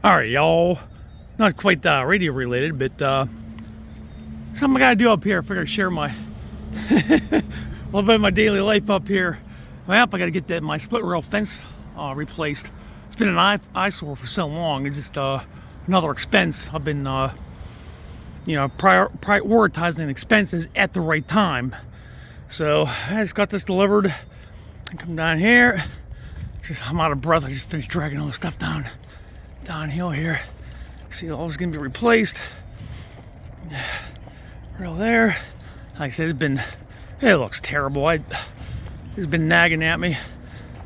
All right, y'all. Not quite radio related, but something I gotta do up here. I figure I share my a little bit of my daily life up here. Well, I gotta get my split rail fence replaced. It's been an eyesore for so long. It's just another expense. I've been prioritizing expenses at the right time. So I just got this delivered. I come down here. I'm out of breath. I just finished dragging all the stuff downhill here. See, all is gonna be replaced. Rail there. Like I said, it looks terrible. It's been nagging at me.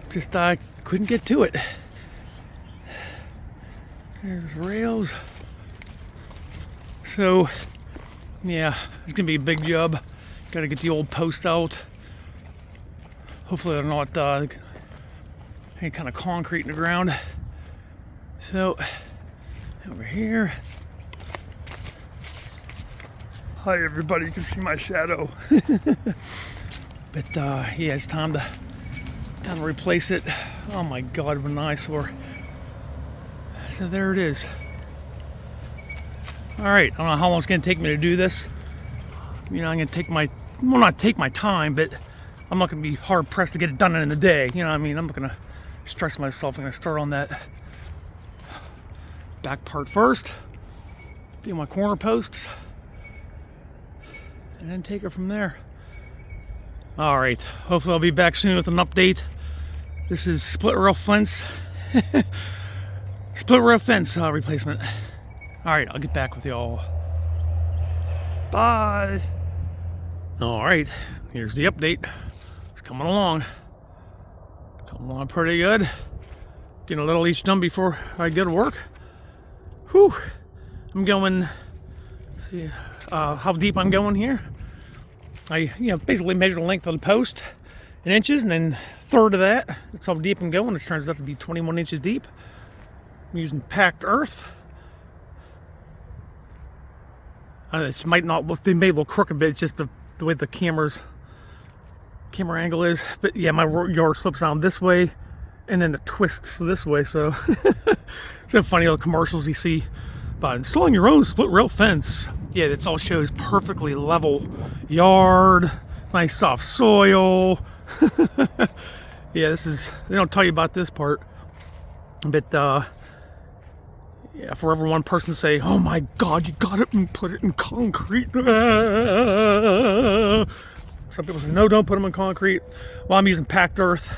Just I couldn't get to it. There's rails. So yeah, it's gonna be a big job. Gotta get the old post out. Hopefully they're not any kind of concrete in the ground. So over here. Hi everybody, you can see my shadow. But yeah, it's time to replace it. Oh my god, what an eyesore. So there it is. Alright, I don't know how long it's gonna take me to do this. I'm gonna not take my time, but I'm not gonna be hard pressed to get it done in a day. You know what I mean? I'm not gonna stress myself. I'm gonna start on that back part first, do my corner posts, and then take it from there. All right, hopefully I'll be back soon with an update. This is split rail fence replacement. All right, I'll get back with y'all. Bye. All right, here's the update. It's coming along pretty good. Getting a little each done before I go to work. Whew. I'm going, see how deep I'm going here. I basically measure the length of the post in inches, and then a third of that. That's how deep I'm going. It turns out to be 21 inches deep. I'm using packed earth. This might not look, they may look crooked, but it's just the way the camera angle is. But yeah, my yard slopes down this way, and then it twists this way. So so funny little commercials you see about installing your own split rail fence. Yeah, that's all shows perfectly level yard, nice soft soil. Yeah, they don't tell you about this part. But yeah, for every one person say, oh my god, you got it and put it in concrete. Some people say, no, don't put them in concrete. Well, I'm using packed earth.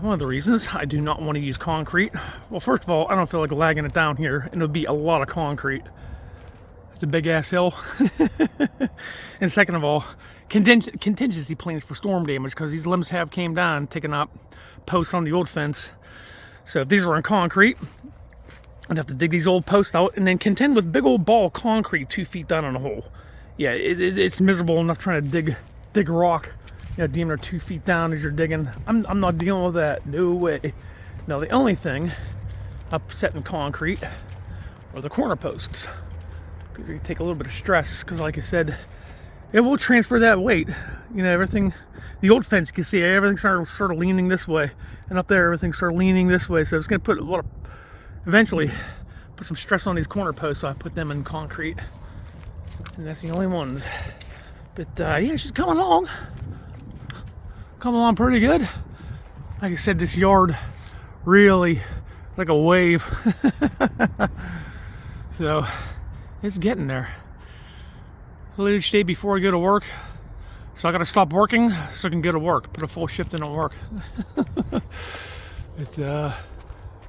One of the reasons I do not want to use concrete, well, first of all, I don't feel like lagging it down here, and it would be a lot of concrete. It's a big ass hill. And second of all, contingency plans for storm damage, because these limbs have came down, taking up posts on the old fence. So if these were in concrete, I'd have to dig these old posts out and then contend with big old ball of concrete 2 feet down in a hole. Yeah, it's miserable enough trying to dig rock. Damn near 2 feet down as you're digging. I'm not dealing with that. No way. Now the only thing upset in concrete are the corner posts, because they take a little bit of stress. Because like I said, it will transfer that weight. Everything. The old fence, you can see everything started leaning this way, and up there everything started leaning this way. So it's going to eventually put some stress on these corner posts. So I put them in concrete, and that's the only ones. But yeah, she's coming along pretty good. Like I said, this yard really like a wave. So it's getting there. Each day before I go to work, so I gotta stop working so I can go to work, put a full shift in at work. Yeah,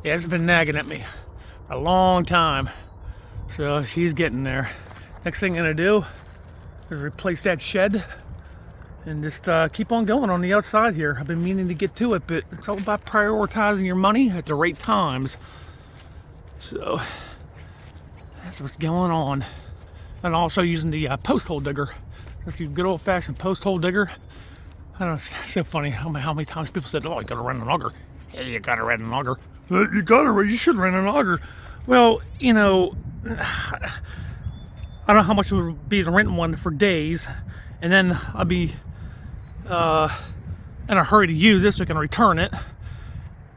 it's been nagging at me for a long time, so she's getting there. Next thing I'm gonna do is replace that shed and just keep on going on the outside here. I've been meaning to get to it, but it's all about prioritizing your money at the right times. So that's what's going on. And also using the post hole digger. Just the good old fashioned post hole digger. I don't know, it's so funny how many times people said, oh, you gotta rent an auger. Yeah, you gotta rent an auger. You should rent an auger. Well, I don't know how much it would be to rent one for days, and then I'll be in a hurry to use this so I can return it.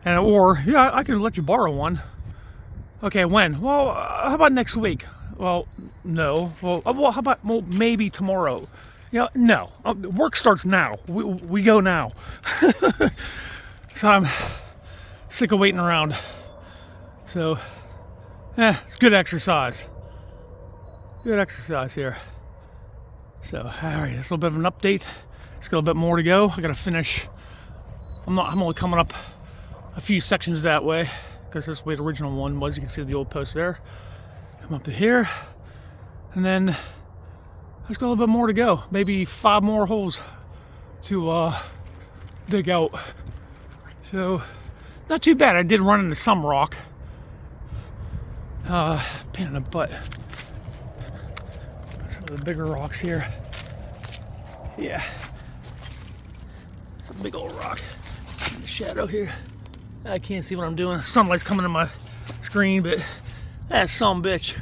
Or I can let you borrow one. Okay, when? Well, how about next week? Well, no. Well, how about maybe tomorrow? No. Work starts now. We go now. So I'm sick of waiting around. So, it's good exercise. Good exercise here. So, all right, that's a little bit of an update. Just got a bit more to go. I gotta finish. I'm only coming up a few sections that way because that's the way the original one was. You can see the old post there. Come up to here, and then I just got a little bit more to go. Maybe 5 more holes to dig out. So, not too bad. I did run into some rock. Pain in the butt. Some of the bigger rocks here. Yeah. It's a big old rock in the shadow here. I can't see what I'm doing. Sunlight's coming in my screen, but that's some bitch.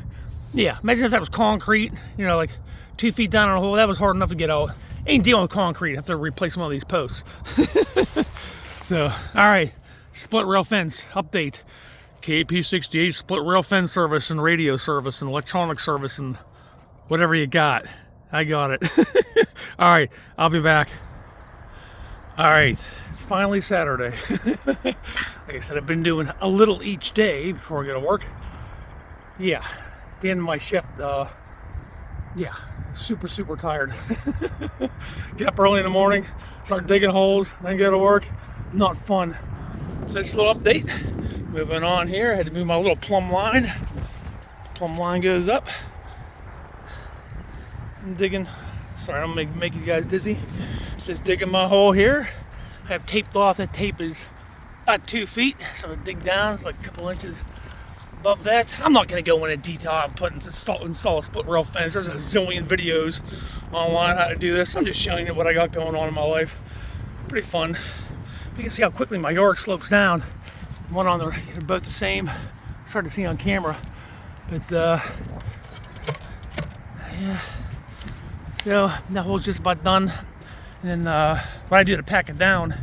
Yeah, imagine if that was concrete, like 2 feet down in a hole. That was hard enough to get out. Ain't dealing with concrete. I have to replace one of these posts. So, all right. Split rail fence update. KP68 split rail fence service and radio service and electronic service and whatever you got. I got it. All right, I'll be back. All right, it's finally Saturday. Like I said, I've been doing a little each day before I go to work. Yeah, at the end of my shift, yeah, super tired. Get up early in the morning, start digging holes, then go to work. Not fun. So just a little update. Moving on here, I had to move my little plumb line. Plumb line goes up. I'm digging. Sorry, I'm making you guys dizzy. Just digging my hole here. I have taped off. That tape is about 2 feet, so I dig down. It's like a couple inches above that. I'm not going to go into detail. I'm install a split rail fence. There's a zillion videos online how to do this. I'm just showing you what I got going on in my life. Pretty fun. You can see how quickly my yard slopes down. One on they're both the same. It's hard to see on camera, but yeah. So that hole's just about done. And then what I do to pack it down,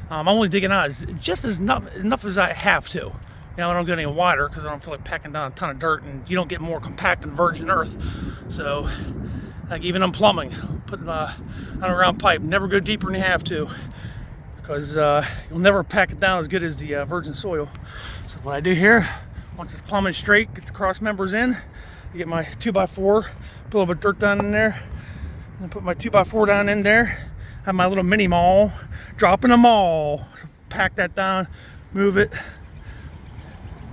I'm only digging out just enough as I have to. Now I don't go any wider because I don't feel like packing down a ton of dirt, and you don't get more compact than virgin earth. So, like even on plumbing, putting underground pipe, never go deeper than you have to, because you'll never pack it down as good as the virgin soil. So what I do here, once it's plumbing straight, get the cross members in, I get my 2x4, put a little bit of dirt down in there, and put my 2x4 down in there, have my little mini maul, drop in a maul, pack that down, move it,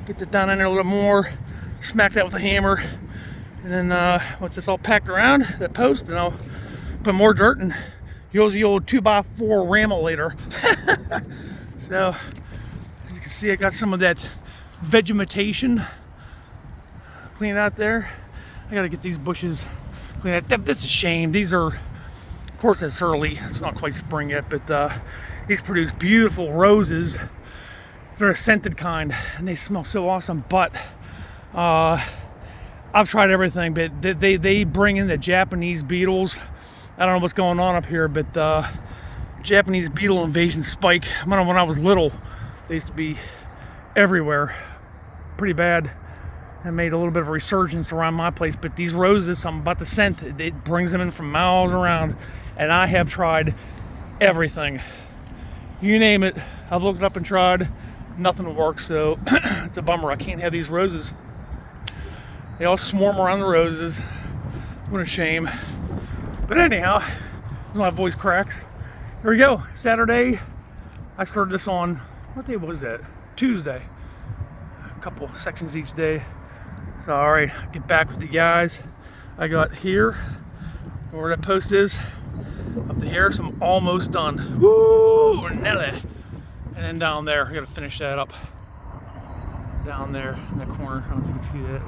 get that down in there a little more, smack that with a hammer, and then once it's all packed around that post, then I'll put more dirt and use the old 2x4 ramulator. So, as you can see, I got some of that vegetation clean out there. I gotta get these bushes clean out. This is a shame. These are, of course, it's early. It's not quite spring yet, but these produce beautiful roses. They're a scented kind, and they smell so awesome. But I've tried everything, but they bring in the Japanese beetles. I don't know what's going on up here, but Japanese beetle invasion spike. I remember when I was little, they used to be everywhere, pretty bad, and made a little bit of a resurgence around my place. But these roses, something about the scent, it brings them in from miles around. And I have tried everything, you name it. I've looked it up and tried. Nothing works. So it's a bummer. I can't have these roses. They all swarm around the roses. What a shame. But anyhow, my voice cracks. Here we go. Saturday. I started this on, what day was that? Tuesday. A couple sections each day. So, all right, get back with you guys. I got here, where that post is, up to here, so I'm almost done. Woo, Nelly. And then down there, I gotta finish that up. Down there in that corner, I don't know if you can see that.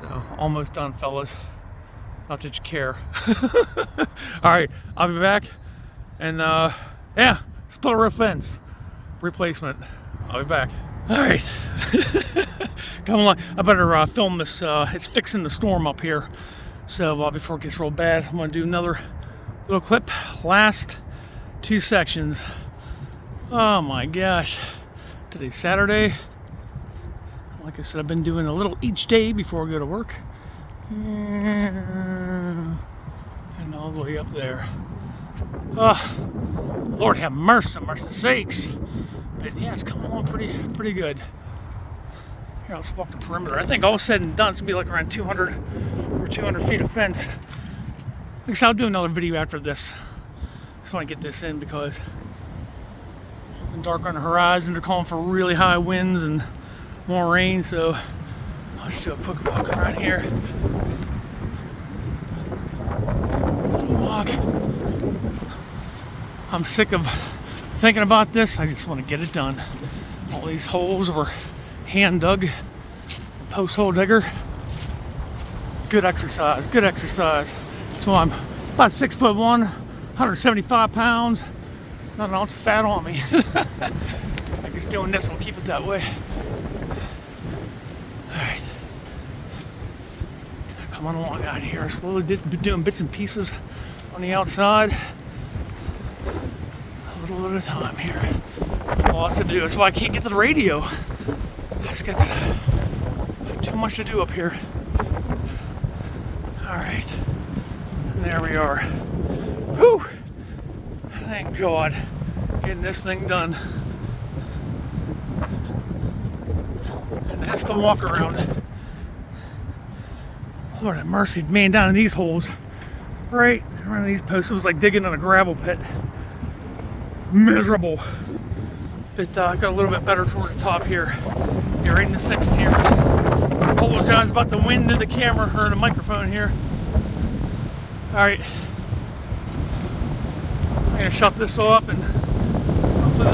So, almost done, fellas. Not that you care. All right, I'll be back. And yeah, split rail fence replacement. I'll be back. All right. Come along. I better film this. It's fixing the storm up here. So before it gets real bad, I'm gonna do another little clip. Last 2 sections. Oh my gosh. Today's Saturday. Like I said, I've been doing a little each day before I go to work. And all the way up there. Lord have mercy, mercy sakes. But yeah, it's coming along pretty good. Here, let's walk the perimeter. I think all said and done, it's gonna be like around 200 or 200 feet of fence. I guess I'll do another video after this. Just want to get this in because it's looking dark on the horizon. They're calling for really high winds and more rain, so let's do a quick walk around here. Walk. I'm sick of thinking about this. I just want to get it done. All these holes were hand dug. Post hole digger. Good exercise. Good exercise. So I'm about 6'1", 175 pounds. Not an ounce of fat on me. I guess doing this will keep it that way. All right. Coming along out here. Slowly doing bits and pieces on the outside. A little at a time here. Lots to do. That's why I can't get to the radio. I just got too much to do up here. All right. And there we are. Whew. Thank God. Getting this thing done. And that's the walk around. Lord have mercy, man, down in these holes. Right around these posts. It was like digging in a gravel pit. Miserable. But I got a little bit better towards the top here. Yeah, right in the second here. Apologize about the wind in the camera or the microphone here. Alright. I'm gonna shut this off and hopefully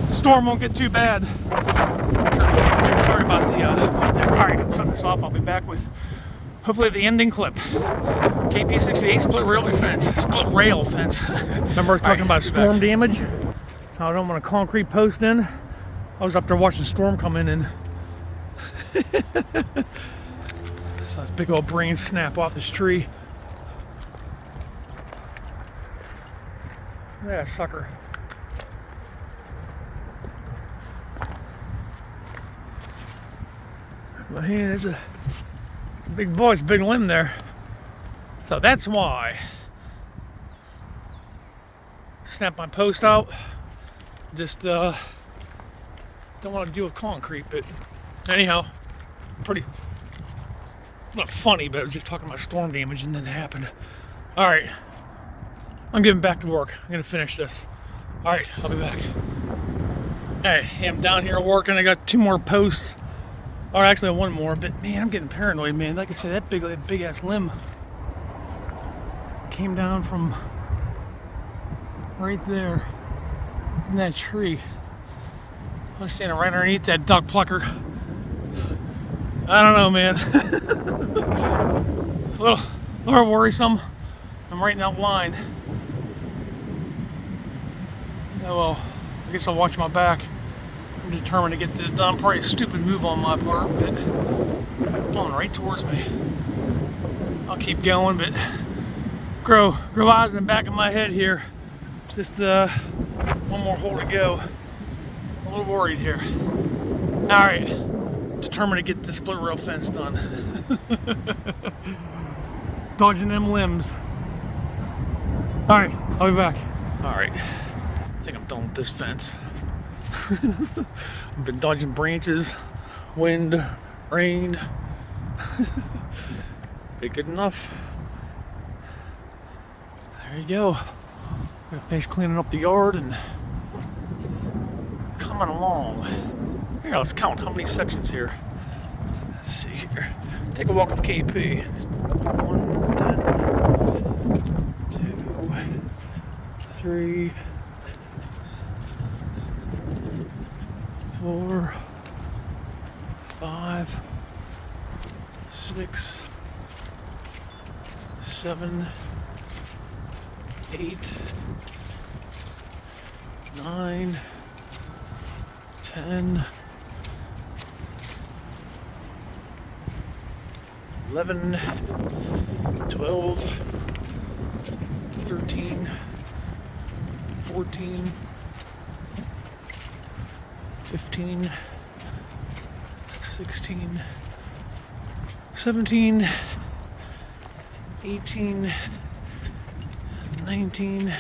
the storm won't get too bad. Sorry about the alright, I'm shutting this off. I'll be back with hopefully the ending clip. KP68 split rail fence. Split rail fence. Remember I was talking about storm damage? I don't want a concrete post in. I was up there watching the storm come in and so this big old brain snap off this tree. Look at that sucker. But hey, there's a big voice, big limb there. So that's why. Snap my post out. Just don't want to deal with concrete, but anyhow, pretty, not funny, but I was just talking about storm damage and then it happened. All right, I'm getting back to work. I'm gonna finish this. All right, I'll be back. Hey, I'm down here working. I got 2 more posts, or actually 1 more, but man, I'm getting paranoid, man. Like I said, that big ass limb came down from right there in that tree. I was standing right underneath that duck plucker. I don't know, man. a little worrisome. I'm right in that line. Oh well, I guess I'll watch my back. I'm determined to get this done. Probably a stupid move on my part, but going right towards me. I'll keep going, but grow eyes in the back of my head here. Just 1 more hole to go. I'm a little worried here. All right, determined to get the split rail fence done. Dodging them limbs. All right, I'll be back. All right, I think I'm done with this fence. I've been dodging branches, wind, rain. Be good enough. There you go. Gonna finish cleaning up the yard and coming along. Here, let's count how many sections here. Let's see here. Take a walk with KP. 1, 2, 3, 4, 5, 6, 7, 8, 9, 10, 11, 12, 13, 14, 15, 16, 17, 18, 19,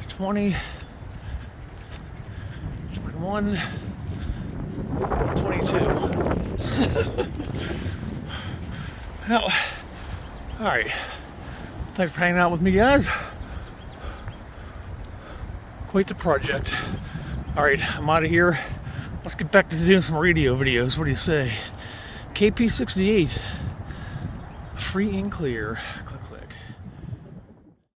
20, 21, 22. Now, alright. Thanks for hanging out with me, guys. Quite the project. Alright, I'm out of here. Let's get back to doing some radio videos. What do you say? KP68. Free and clear.